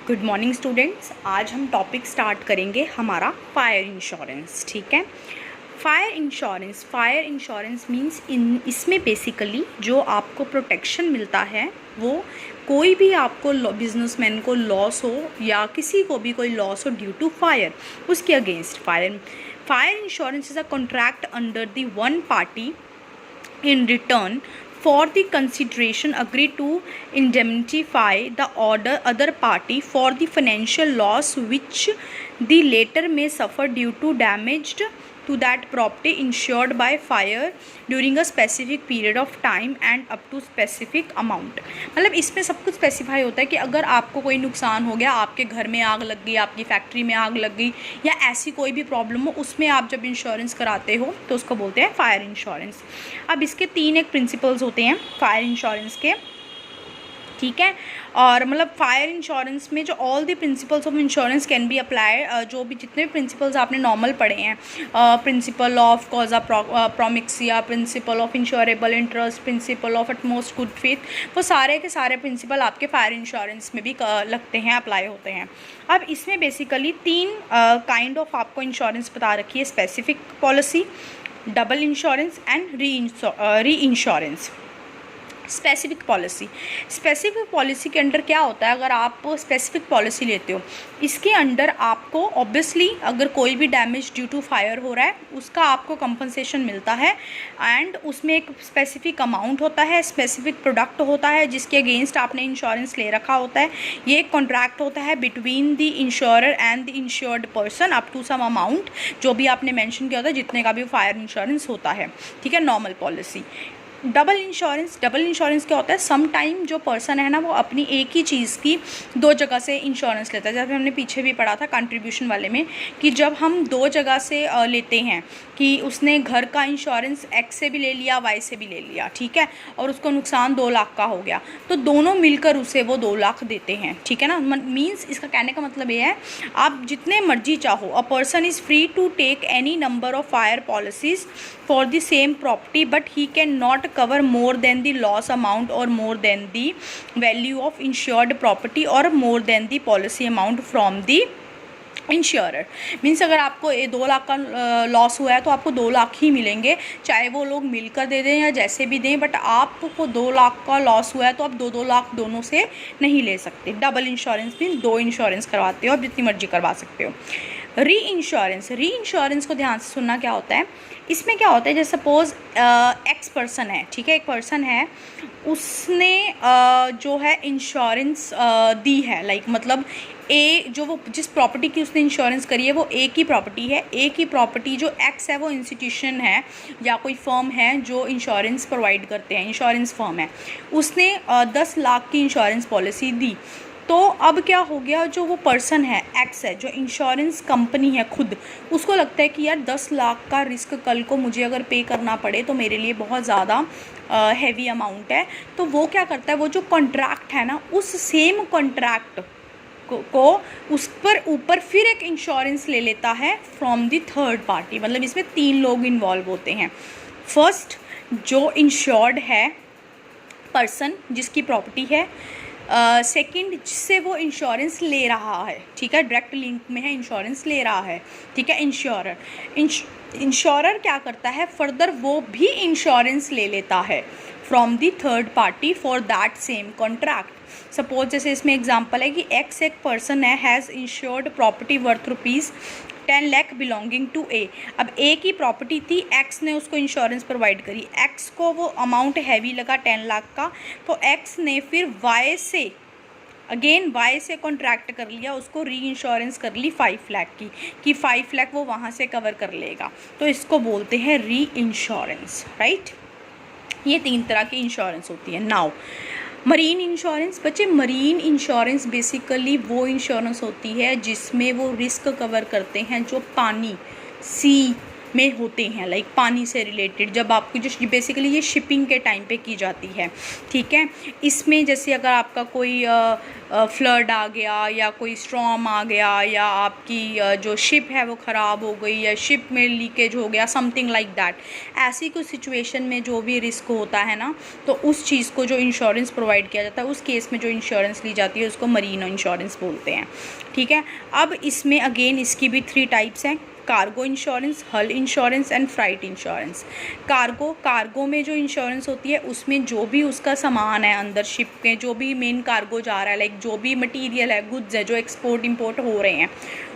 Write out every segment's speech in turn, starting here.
Good morning students. आज हम topic start करेंगे हमारा फायर इंश्योरेंस। ठीक है, फायर इंश्योरेंस मीन्स इसमें बेसिकली जो आपको प्रोटेक्शन मिलता है वो कोई भी आपको बिजनेसमैन को लॉस हो या किसी को भी कोई लॉस हो ड्यू टू फायर, उसके against fire insurance is a contract under the one party in return for the consideration agreed to indemnify the other party for the financial loss which the latter may suffer due to damage to that property insured by fire during a specific period of time and up to specific amount। मतलब इसमें सब कुछ specify होता है कि अगर आपको कोई नुकसान हो गया, आपके घर में आग लग गई, आपकी फैक्ट्री में आग लग गई या ऐसी कोई भी प्रॉब्लम हो, उसमें आप जब इंश्योरेंस कराते हो तो उसको बोलते हैं फायर इंश्योरेंस। अब इसके तीन एक प्रिंसिपल्स होते हैं फायर इंश्योरेंस के, ठीक है। और मतलब फायर इंश्योरेंस में जो all the principles of insurance can be apply, जो भी जितने भी प्रिंसिपल्स आपने नॉर्मल पढ़े हैं, principle of causa proxima, principle of insurable interest, principle of utmost good faith, वो सारे के सारे प्रिंसिपल आपके फायर इंश्योरेंस में भी लगते हैं, अप्लाई होते हैं। अब इसमें बेसिकली तीन काइंड ऑफ आपको इंश्योरेंस बता रखी है, specific policy, double insurance and re insurance. Specific policy के अंडर क्या होता है, अगर आप स्पेसिफिक पॉलिसी लेते हो, इसके अंडर आपको ऑब्वियसली अगर कोई भी डैमेज ड्यू टू फायर हो रहा है उसका आपको कंपनसेशन मिलता है एंड उसमें एक स्पेसिफिक अमाउंट होता है, स्पेसिफिक प्रोडक्ट होता है जिसके अगेंस्ट आपने इंश्योरेंस ले रखा होता है। ये एक कॉन्ट्रैक्ट होता है between the insurer and the insured person up to some amount, जो भी आपने मेंशन किया होता है, जितने का भी फायर इंश्योरेंस होता है, ठीक है, नॉर्मल पॉलिसी। डबल इंश्योरेंस क्या होता है, सम टाइम जो पर्सन है ना वो अपनी एक ही चीज़ की दो जगह से इंश्योरेंस लेता है। जब हमने पीछे भी पढ़ा था कंट्रीब्यूशन वाले में कि जब हम दो जगह से लेते हैं कि उसने घर का इंश्योरेंस एक्स से भी ले लिया, वाई से भी ले लिया, ठीक है, और उसको नुकसान 2 लाख का हो गया, तो दोनों मिलकर उसे वो 2 लाख देते हैं, ठीक है ना। मीन्स इसका कहने का मतलब ये है आप जितने मर्जी चाहो, a person is free to take any number of fire policies for the same property but he can not cover more than the loss amount or more than the value of insured property or more than the policy amount from the insurer. Means अगर आपको 2 लाख का loss हुआ है तो आपको 2 लाख ही मिलेंगे, चाहे वो लोग मिलकर दे दें या जैसे भी दें, बट आपको 2 लाख का लॉस हुआ है तो आप 2-2 लाख दोनों से नहीं ले सकते। डबल इंश्योरेंस मीन्स 2 इंश्योरेंस करवाते हो, आप जितनी मर्जी करवा सकते हो। री इंश्योरेंस को ध्यान से सुनना, क्या होता है इसमें, क्या होता है जैसे सपोज एक्स पर्सन है, ठीक है, एक पर्सन है, उसने जो है इंश्योरेंस दी है, लाइक मतलब ए जो वो जिस प्रॉपर्टी की उसने इंश्योरेंस करी है वो ए की प्रॉपर्टी है। ए की प्रॉपर्टी जो एक्स है वो इंस्टीट्यूशन है या कोई फर्म है जो इंश्योरेंस प्रोवाइड करते हैं, इंश्योरेंस फर्म है, उसने 10 लाख की इंश्योरेंस पॉलिसी दी। तो अब क्या हो गया, जो वो पर्सन है एक्स है, जो इंश्योरेंस कंपनी है खुद, उसको लगता है कि यार 10 लाख का रिस्क कल को मुझे अगर पे करना पड़े तो मेरे लिए बहुत ज़्यादा हैवी अमाउंट है। तो वो क्या करता है, वो जो कॉन्ट्रैक्ट है ना, उस सेम कॉन्ट्रैक्ट को उस पर ऊपर फिर एक इंश्योरेंस ले लेता है फ्रॉम द थर्ड पार्टी। मतलब इसमें 3 लोग इन्वॉल्व होते हैं। फर्स्ट जो इंश्योर्ड है पर्सन जिसकी प्रॉपर्टी है, सेकंड जिससे वो इंश्योरेंस ले रहा है, ठीक है, डायरेक्ट लिंक में है, इंश्योरेंस ले रहा है, ठीक है, इंश्योरर क्या करता है, फर्दर वो भी इंश्योरेंस ले लेता है from the third party for that same contract. Suppose जैसे इसमें एग्जांपल है कि एक्स एक पर्सन है, has insured property worth ₹10 lakh belonging to A. अब ए की प्रॉपर्टी थी, एक्स ने उसको इंश्योरेंस प्रोवाइड करी, एक्स को वो अमाउंट हैवी लगा 10 लाख का, तो एक्स ने फिर वाई से कॉन्ट्रैक्ट कर लिया, उसको री इंश्योरेंस कर ली 5 लाख की, कि 5 लाख वो वहाँ से कवर कर लेगा, तो इसको बोलते हैं री इंश्योरेंस, राइट। ये 3 तरह की इंश्योरेंस होती है। नाउ मरीन इंश्योरेंस, बच्चे मरीन इंश्योरेंस बेसिकली वो इंश्योरेंस होती है जिसमें वो रिस्क कवर करते हैं जो पानी, सी में होते हैं, लाइक पानी से रिलेटेड, जब आपको जो बेसिकली ये शिपिंग के टाइम पे की जाती है, ठीक है। इसमें जैसे अगर आपका कोई फ्लड आ गया या कोई स्टॉर्म आ गया या आपकी जो शिप है वो ख़राब हो गई या शिप में लीकेज हो गया, समथिंग लाइक दैट, ऐसी कुछ सिचुएशन में जो भी रिस्क होता है ना, तो उस चीज़ को जो इंश्योरेंस प्रोवाइड किया जाता है, उस केस में जो इंश्योरेंस ली जाती है उसको मरीन इंश्योरेंस बोलते हैं, ठीक है। अब इसमें अगेन इसकी भी 3 टाइप्स हैं, cargo insurance, hull insurance and freight insurance. Cargo में जो इंश्योरेंस होती है उसमें जो भी उसका सामान है अंदर शिप के, जो भी मेन कार्गो जा रहा है, लाइक जो भी मटेरियल है, गुड्स है जो एक्सपोर्ट इंपोर्ट हो रहे हैं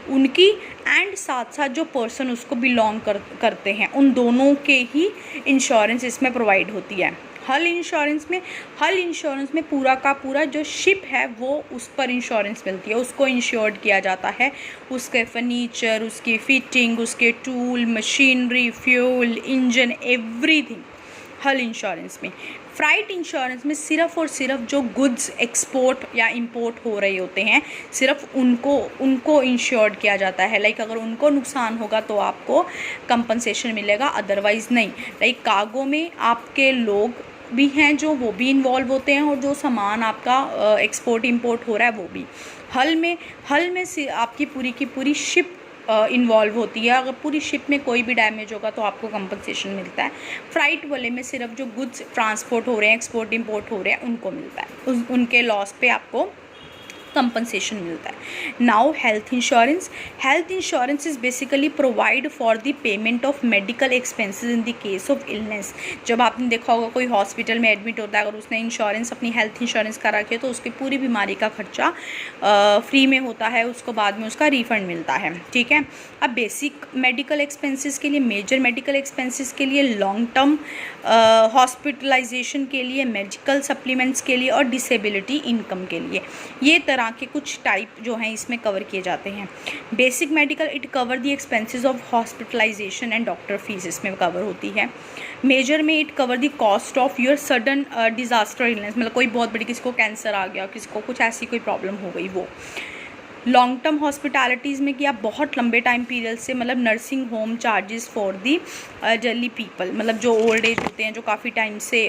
उनकी, एंड साथ साथ जो पर्सन उसको बिलोंग करते हैं, उन दोनों के ही इंश्योरेंस इसमें प्रोवाइड होती है। हल इंश्योरेंस में पूरा का पूरा जो शिप है वो उस पर इंश्योरेंस मिलती है, उसको इंश्योर्ड किया जाता है, उसके फर्नीचर, उसकी फिटिंग, उसके tool, machinery, fuel, engine, everything हल इंश्योरेंस में। फ्राइट इंश्योरेंस में सिर्फ़ और सिर्फ जो गुड्स एक्सपोर्ट या इंपोर्ट हो रहे होते हैं सिर्फ उनको इंश्योर्ड किया जाता है, लाइक अगर उनको नुकसान होगा तो आपको कंपनसेशन मिलेगा, अदरवाइज़ नहीं। लाइक कार्गो में आपके लोग भी हैं जो वो भी इन्वॉल्व होते हैं और जो सामान आपका एक्सपोर्ट इंपोर्ट हो रहा है वो भी। हल में आपकी पूरी की पूरी शिप इन्वॉल्व होती है, अगर पूरी शिप में कोई भी डैमेज होगा तो आपको कंपनसेशन मिलता है। फ्राइट वाले में सिर्फ जो गुड्स ट्रांसपोर्ट हो रहे हैं, एक्सपोर्ट इंपोर्ट हो रहे हैं, उनको मिलता है, उनके लॉस पे आपको कंपनसेशन मिलता है। Now health insurance is basically provide for the payment of medical expenses in the case of illness. जब आपने देखा होगा कोई हॉस्पिटल में एडमिट होता है, अगर उसने इंश्योरेंस अपनी हेल्थ इंश्योरेंस करा के तो उसकी पूरी बीमारी का खर्चा फ्री में होता है, उसको बाद में उसका रिफंड मिलता है, ठीक है। अब बेसिक मेडिकल एक्सपेंसेस के लिए, मेजर मेडिकल एक्सपेंसेस के लिए, लॉन्ग टर्म हॉस्पिटलाइजेशन के लिए, मेडिकल सप्लीमेंट्स के लिए और डिसेबिलिटी इनकम के लिए, ये तरह के कुछ टाइप जो हैं इसमें कवर किए जाते हैं। Basic medical it cover the expenses of hospitalisation and doctor fees इसमें कवर होती है। मेजर में it cover the cost of your sudden disaster illness, मतलब कोई बहुत बड़ी, किसी को कैंसर आ गया, किसी को कुछ ऐसी कोई प्रॉब्लम हो गई वो। लॉन्ग टर्म हॉस्पिटैलिटीज़ में कि आप बहुत लंबे टाइम पीरियड से, मतलब nursing home charges for the जर्ली पीपल, मतलब जो ओल्ड एज होते हैं, जो काफ़ी टाइम से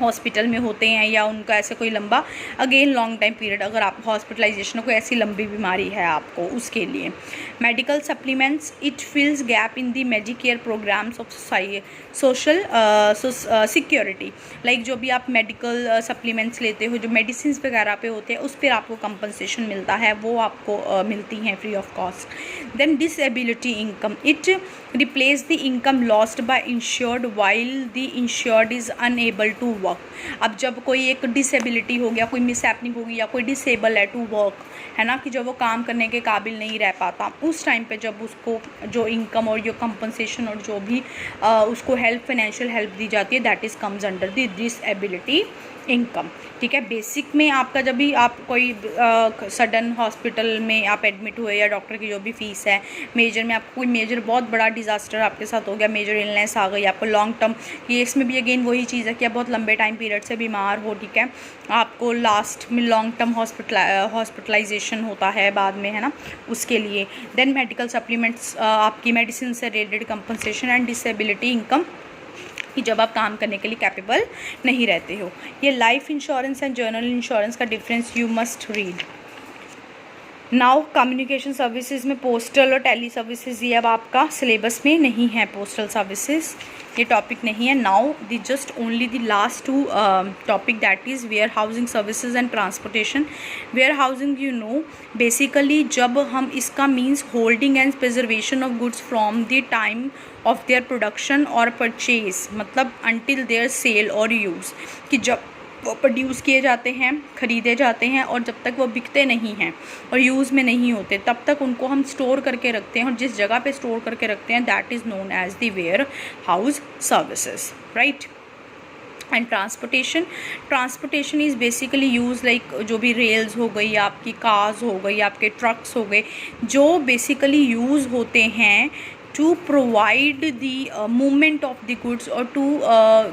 हॉस्पिटल में होते हैं या उनका ऐसे कोई लंबा, अगेन लॉन्ग टाइम पीरियड, अगर आप हॉस्पिटलाइजेशन कोई ऐसी लंबी बीमारी है आपको, उसके लिए। Medical supplements it fills gap in the Medicare programs of social security, like जो भी आप मेडिकल सप्लीमेंट्स लेते हो, जो मेडिसिन वगैरह पे होते हैं, उस पर आपको कंपनसेशन मिलता है, वो आपको मिलती हैं free of cost. Then disability income it replace the income lost by insured while the insured is unable to work. अब जब कोई एक डिसेबिलिटी हो गया, कोई मिसहैपनिंग होगी या कोई डिसेबल है टू वर्क, है ना, कि जब वो काम करने के काबिल नहीं रह पाता, उस टाइम पे जब उसको जो इनकम और जो कंपनसेशन और जो भी उसको हेल्प, फाइनेंशियल हेल्प दी जाती है, that is comes under the disability income, ठीक है। बेसिक में आपका जब भी आप कोई सडन हॉस्पिटल में आप एडमिट हुए या डॉक्टर की जो भी फ़ीस है, मेजर में आपको कोई मेजर बहुत बड़ा डिज़ास्टर आपके साथ हो गया, मेजर इलनेस आ गई आपको, लॉन्ग टर्म, ये इसमें भी अगेन वही चीज़ है कि आप बहुत लंबे टाइम पीरियड से बीमार हो, ठीक है, आपको लास्ट में लॉन्ग टर्म हॉस्पिटलाइजेशन होता है बाद में, है ना, उसके लिए। देन मेडिकल सप्लीमेंट्स आपकी मेडिसिन से related compensation and disability income, कि जब आप काम करने के लिए कैपेबल नहीं रहते हो। ये life insurance and general insurance का difference you must read. Now communication services में पोस्टल और टेली सर्विसेज, ये अब आपका सिलेबस में नहीं है, पोस्टल सर्विसेज ये टॉपिक नहीं है। Now the just only the last two topic, that is warehousing services and transportation. Warehousing you know basically जब हम इसका means holding and preservation of goods from the time of their production और purchase, मतलब until their sale और use, कि जब वो produce किए जाते हैं, ख़रीदे जाते हैं और जब तक वो बिकते नहीं हैं और यूज़ में नहीं होते तब तक उनको हम स्टोर करके रखते हैं, और जिस जगह पे स्टोर करके रखते हैं that is known as the warehouse services, right. And transportation is basically use like जो भी रेल्स हो गई, आपकी कार्स हो गई, आपके ट्रक्स हो गए, जो बेसिकली यूज़ होते हैं to provide the movement of the goods और टू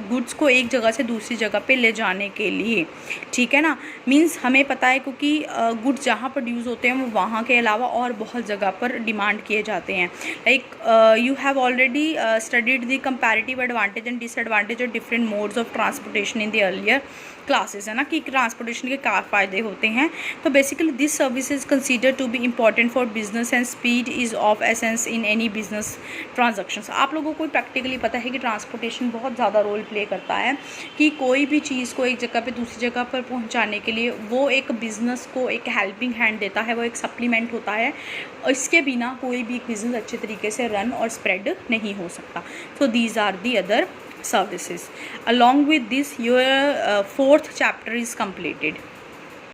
गुड्स को एक जगह से दूसरी जगह पे ले जाने के लिए, ठीक है ना। मींस हमें पता है क्योंकि गुड्स जहाँ प्रोड्यूस होते हैं वो वहाँ के अलावा और बहुत जगह पर डिमांड किए जाते हैं। Like you have already studied the comparative advantage and disadvantage of different modes of transportation in the earlier classes, है ना, कि ट्रांसपोर्टेशन के क्या फ़ायदे होते हैं। तो basically this service is consider to be important for business and speed is of essence in any business transactions. आप लोगों को प्रैक्टिकली पता है कि ट्रांसपोर्टेशन बहुत ज़्यादा रोल प्ले करता है कि कोई भी चीज़ को एक जगह पे दूसरी जगह पर पहुंचाने के लिए वो एक बिज़नेस को एक हेल्पिंग हैंड देता है, वो एक सप्लीमेंट होता है। इसके बिना कोई भी बिज़नेस अच्छे तरीके से रन और स्प्रेड नहीं हो सकता। So these are the other services. Along with this, your fourth chapter is completed.